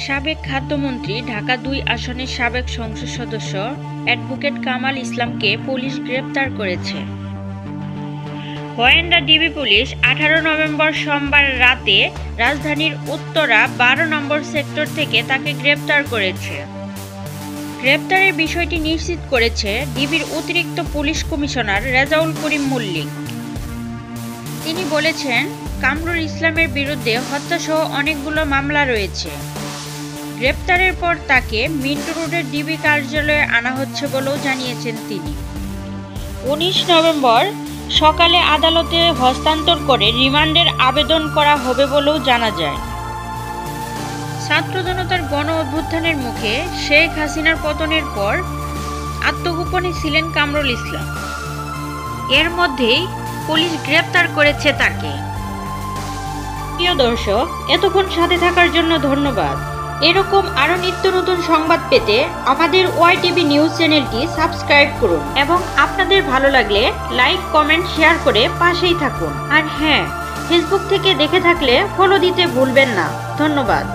সাবেক খাদ্যমন্ত্রী ঢাকা ২ আসনের সাবেক সংসদ সদস্য অ্যাডভোকেট কামাল ইসলামকে পুলিশ গ্রেপ্তার করেছে। গোয়েন্দা ডিবি পুলিশ ১৮ নভেম্বর সোমবার রাতে রাজধানীর উত্তরা ১২ নম্বর সেক্টর থেকে তাকে গ্রেপ্তার করেছে। গ্রেপ্তারের বিষয়টি নিশ্চিত করেছে ডিবির অতিরিক্ত পুলিশ কমিশনার রেজাউল করিম মল্লিক। তিনি বলেছেন, কামরুল ইসলামের বিরুদ্ধে হত্যাসহ অনেকগুলো মামলা রয়েছে। গ্রেপ্তারের পর তাকে মিন্টু রোডের ডিবি কার্যালয়ে আনা হচ্ছে বলেও জানিয়েছেন তিনি। ১৯ নভেম্বর সকালে আদালতে হস্তান্তর করে রিমান্ডের আবেদন করা হবে বলেও জানা যায়। ছাত্র জনতার গণ অভ্যুত্থানের মুখে শেখ হাসিনার পতনের পর আত্মগোপনে ছিলেন কামরুল ইসলাম। এর মধ্যেই পুলিশ গ্রেপ্তার করেছে তাকে। প্রিয় দর্শক, এতক্ষণ সাথে থাকার জন্য ধন্যবাদ। এরকম আরও নিত্য নতুন সংবাদ পেতে আমাদের ওয়াইটিভি নিউজ চ্যানেলটি সাবস্ক্রাইব করুন এবং আপনাদের ভালো লাগলে লাইক, কমেন্ট, শেয়ার করে পাশেই থাকুন। আর হ্যাঁ, ফেসবুক থেকে দেখে থাকলে ফলো দিতে ভুলবেন না। ধন্যবাদ।